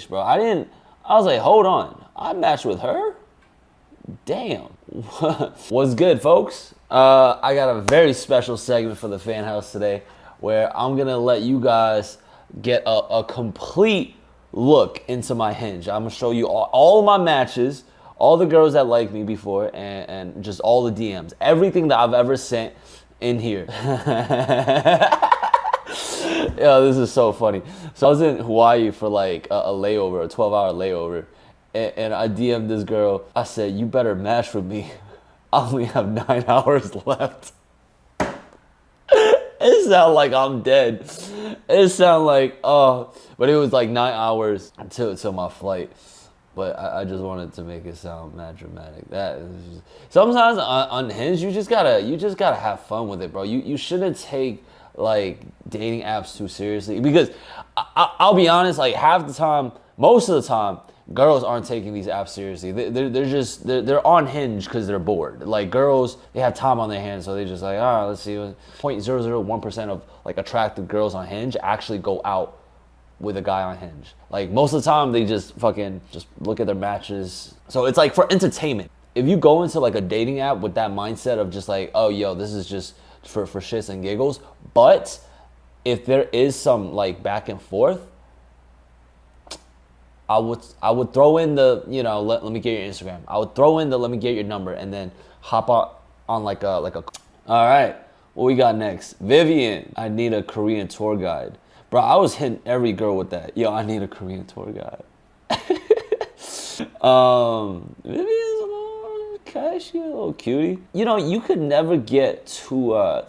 bro. I was like, hold on. I matched with her? Damn. What's good, folks? I got a very special segment for the fan house today where I'm going to let you guys get a complete look into my Hinge. I'm going to show you all of my matches, all the girls that liked me before, and just all the DMs. Everything that I've ever sent in here. Yo, this is so funny. So I was in Hawaii for like a layover, a 12-hour layover, and I DM'd this girl. I said, you better match with me. I only have 9 hours left. It sounds like I'm dead. It sounds like, but it was like 9 hours until my flight. But I just wanted to make it sound mad dramatic. That is just, sometimes on Hinge, you just gotta have fun with it, bro. You shouldn't take like dating apps too seriously, because I'll be honest, like half the time, most of the time, girls aren't taking these apps seriously. They're on Hinge because they're bored. Like girls, they have time on their hands, so they just like, all right, let's see. 0.001% of like attractive girls on Hinge actually go out with a guy on Hinge. Like most of the time, they just look at their matches. So it's like for entertainment. If you go into like a dating app with that mindset of just like, oh yo, this is just for shits and giggles, but if there is some like back and forth, I would throw in the, let me get your Instagram. I would throw in the let me get your number, and then hop on like a. All right, what we got next? Vivian, I need a Korean tour guide. Bro, I was hitting every girl with that. Yo, I need a Korean tour guide. Vivian's okay, she a little cutie. You could never get to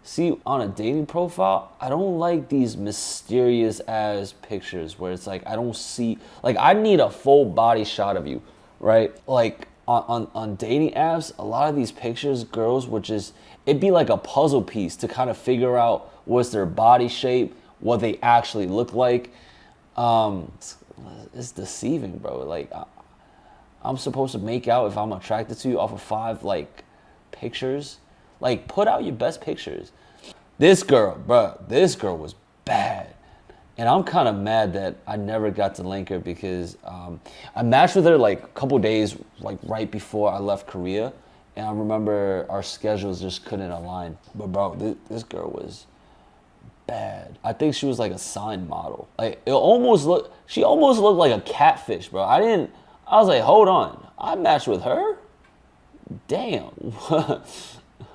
see on a dating profile. I don't like these mysterious ass pictures where it's like I don't see, like I need a full body shot of you, right? Like on dating apps, a lot of these pictures, girls would just, it'd be like a puzzle piece to kind of figure out what's their body shape, what they actually look like. It's deceiving, bro. Like I'm supposed to make out if I'm attracted to you off of 5 like pictures. Like put out your best pictures. This girl was bad. And I'm kind of mad that I never got to link her, because I matched with her like a couple days like right before I left Korea. And I remember our schedules just couldn't align. But bro, this girl was bad. I think she was like a sign model. Like she almost looked like a catfish, bro. I was like, hold on, I matched with her? Damn.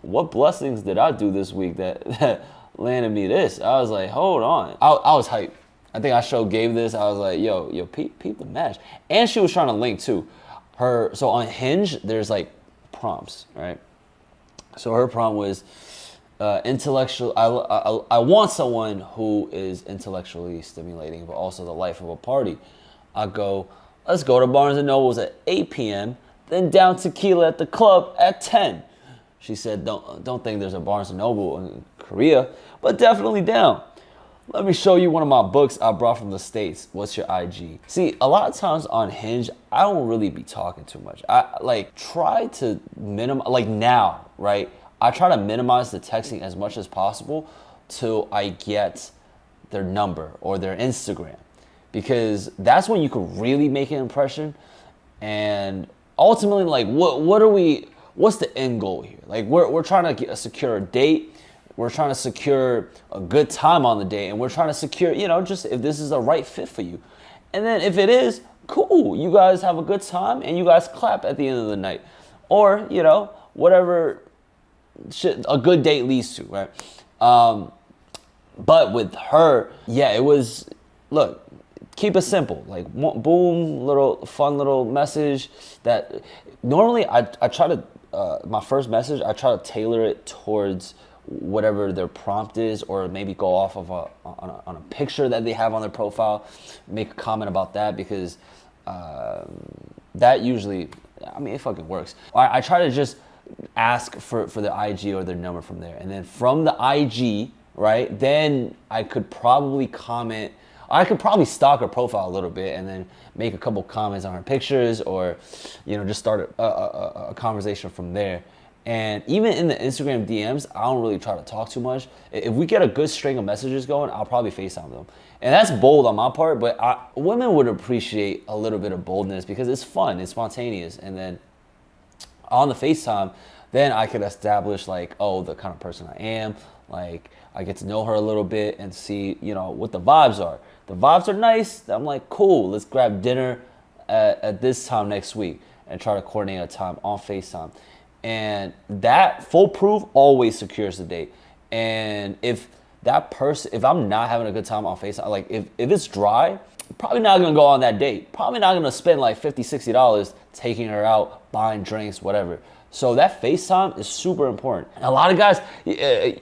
What blessings did I do this week that landed me this? I was like, hold on. I was hyped. I think I gave this. I was like, yo, peep the match. And she was trying to link too. So on Hinge, there's like prompts, right? So her prompt was, intellectual. I want someone who is intellectually stimulating, but also the life of a party. I go, let's go to Barnes and Nobles at 8 p.m., then down tequila at the club at 10. She said, don't think there's a Barnes and Noble in Korea, but definitely down. Let me show you one of my books I brought from the States. What's your IG? See, a lot of times on Hinge, I don't really be talking too much. I like try to minimize, like now, right? I try to minimize the texting as much as possible till I get their number or their Instagram, because that's when you can really make an impression. And ultimately, like, what's the end goal here? Like, we're trying to secure a date. We're trying to secure a good time on the date, and we're trying to secure, just if this is the right fit for you. And then if it is, cool. You guys have a good time, and you guys clap at the end of the night, or whatever shit a good date leads to, right? But with her, yeah, it was, look, keep it simple. Like, boom, fun little message that normally I try to, my first message, I try to tailor it towards whatever their prompt is, or maybe go off of on a picture that they have on their profile, make a comment about that, because that usually, it fucking works. I try to just ask for the IG or their number from there, and then from the IG, right, then I could probably comment. I could probably stalk her profile a little bit and then make a couple comments on her pictures, or just start a conversation from there. And even in the Instagram DMs, I don't really try to talk too much. If we get a good string of messages going, I'll probably FaceTime them. And that's bold on my part, but women would appreciate a little bit of boldness because it's fun, it's spontaneous. And then on the FaceTime, then I could establish like, oh, the kind of person I am. Like, I get to know her a little bit and see, you know, what the vibes are. The vibes are nice. I'm like, cool, let's grab dinner at this time next week and try to coordinate a time on FaceTime. And that foolproof always secures the date. And if that person, if I'm not having a good time on FaceTime, like if it's dry, probably not gonna go on that date. Probably not gonna spend like $50, $60 taking her out, buying drinks, whatever. So that FaceTime is super important. And a lot of guys,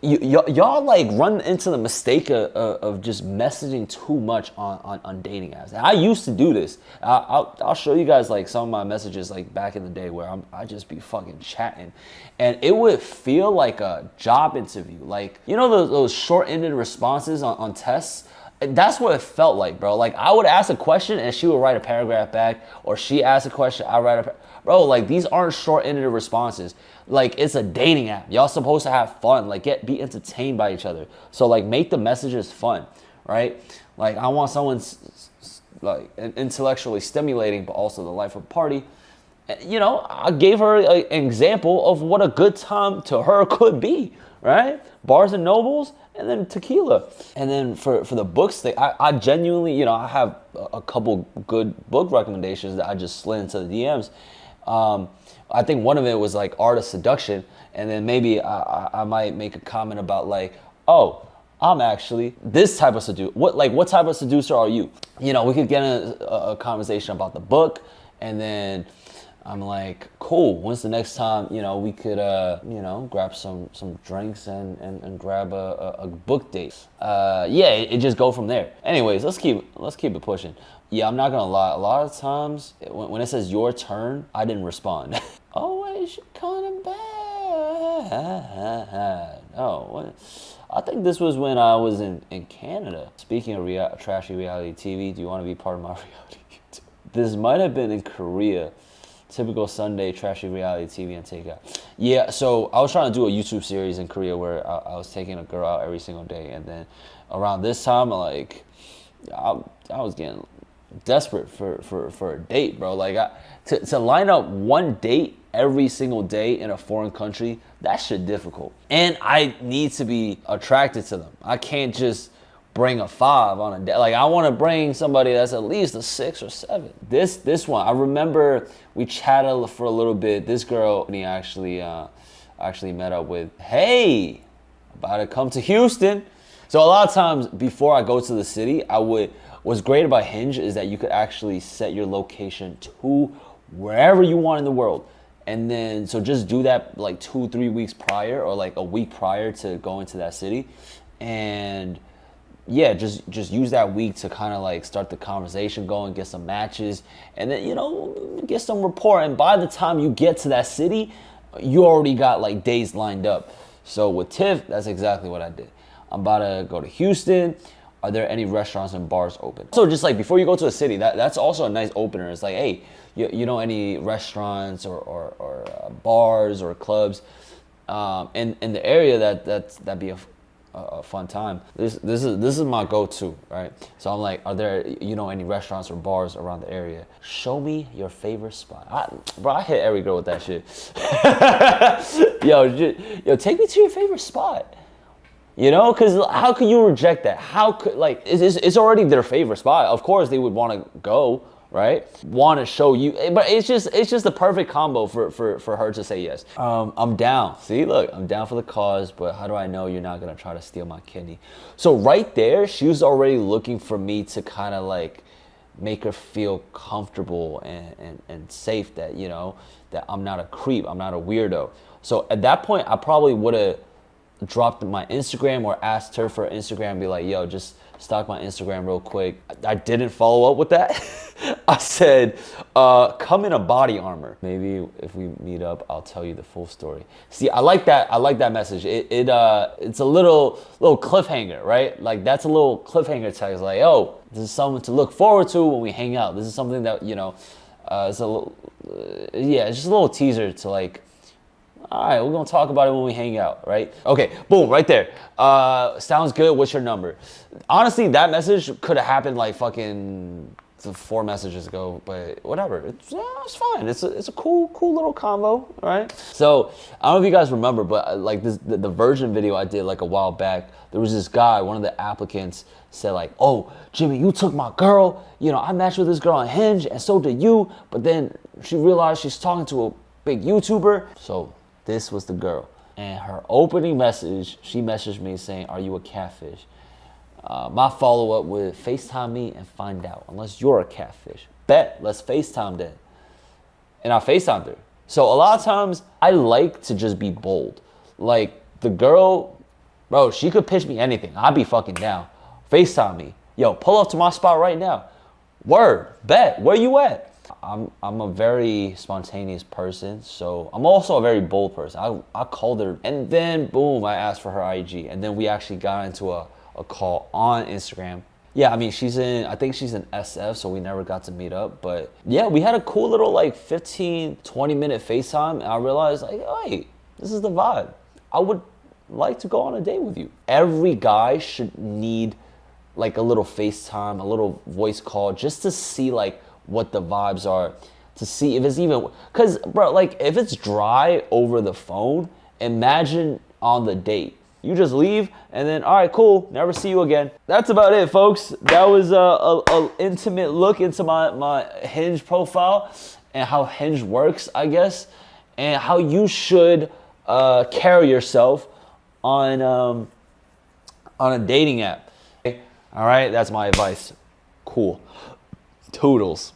y'all like run into the mistake of just messaging too much on dating apps. And I used to do this. I'll show you guys like some of my messages like back in the day where I just be fucking chatting. And it would feel like a job interview. Like, you know those short-ended responses on tests? That's what it felt like, bro. Like, I would ask a question and she would write a paragraph back, or she asked a question, I write a bro, like, these aren't short-ended responses. Like, it's a dating app. Y'all supposed to have fun. Like, be entertained by each other. So, like, make the messages fun, right? Like, I want someone, like, intellectually stimulating, but also the life of the party. You know, I gave her an example of what a good time to her could be, right? Bars and Nobles, and then tequila. And then for the books thing, I genuinely, you know, I have a couple good book recommendations that I just slid into the DMs. I think one of it was like Art of Seduction, and then maybe I might make a comment about like, oh, I'm actually this type of seducer. What type of seducer are you? You know, we could get a conversation about the book, and then I'm like, cool, when's the next time, you know, we could, you know, grab some drinks and grab a book date. Yeah, it just go from there. Anyways, let's keep it pushing. Yeah, I'm not gonna lie, a lot of times, when it says your turn, I didn't respond. Oh, wait, she coming back. Oh, what? I think this was when I was in Canada. Speaking of trashy reality TV, do you want to be part of my reality TV? This might have been in Korea. Typical Sunday trashy reality TV and takeout. Yeah, so I was trying to do a YouTube series in Korea where I was taking a girl out every single day, and then around this time, I was getting desperate for a date, bro. Like to line up one date every single day in a foreign country, that shit difficult. And I need to be attracted to them. I can't just bring a 5 on a day. Like, I want to bring somebody that's at least a 6 or 7. This one, I remember we chatted for a little bit. This girl, he actually met up with, hey, about to come to Houston. So a lot of times before I go to the city, what's great about Hinge is that you could actually set your location to wherever you want in the world. And then, so just do that like 2-3 weeks prior, or like a week prior to going to that city. And yeah, just use that week to kind of like start the conversation going, get some matches, and then, you know, get some rapport. And by the time you get to that city, you already got like days lined up. So with Tiff, that's exactly what I did. I'm about to go to Houston. Are there any restaurants and bars open? So just like before you go to a city, that's also a nice opener. It's like, hey, you know any restaurants or bars or clubs in the area that'd be a fun time. This is my go-to, right? So I'm like, are there, you know, any restaurants or bars around the area? Show me your favorite spot. I hit every girl with that shit. yo, take me to your favorite spot. You know, because how could you reject that? How could, like, it's already their favorite spot. Of course they would want to go, right? Want to show you, but it's just the perfect combo for her to say yes. I'm down. See, look, I'm down for the cause, but how do I know you're not gonna try to steal my kidney? So right there, she was already looking for me to kind of like make her feel comfortable and safe, that, you know, that I'm not a creep, I'm not a weirdo. So at that point, I probably would have dropped my Instagram or asked her for Instagram and be like, yo, just stalk my Instagram real quick. I didn't follow up with that. I said, come in a body armor. Maybe if we meet up, I'll tell you the full story. See, I like that message. It's a little cliffhanger, right? Like, that's a little cliffhanger text, like, oh, this is something to look forward to when we hang out. This is something that, you know, it's a little, yeah, it's just a little teaser to like, All right, we're gonna talk about it when we hang out, right? Okay, boom, right there. Sounds good. What's your number? Honestly, that message could have happened like fucking 4 messages ago, but whatever. It's fine. It's a cool little convo, right? So I don't know if you guys remember, but like the version video I did like a while back, there was this guy, one of the applicants said like, "Oh, Jimmy, you took my girl. You know, I matched with this girl on Hinge, and so did you. But then she realized she's talking to a big YouTuber." So this was the girl, and her opening message, she messaged me saying, "Are you a catfish?" My follow-up would FaceTime me and find out, unless you're a catfish. Bet, let's FaceTime then. And I FaceTimed her. So a lot of times, I like to just be bold. Like, the girl, bro, she could pitch me anything. I'd be fucking down. FaceTime me. Yo, pull up to my spot right now. Word, bet, where you at? I'm a very spontaneous person, so I'm also a very bold person. I called her, and then boom, I asked for her IG, and then we actually got into a call on Instagram. Yeah, I mean, I think she's in SF, so we never got to meet up. But yeah, we had a cool little like 15, 20-minute FaceTime. And I realized like, hey, this is the vibe. I would like to go on a date with you. Every guy should need like a little FaceTime, a little voice call, just to see like what the vibes are, to see if it's even, cause bro, like if it's dry over the phone, imagine on the date. You just leave and then, all right, cool, never see you again. That's about it, folks. That was a intimate look into my Hinge profile and how Hinge works, I guess, and how you should carry yourself on a dating app. Okay? All right, that's my advice. Cool. Toodles.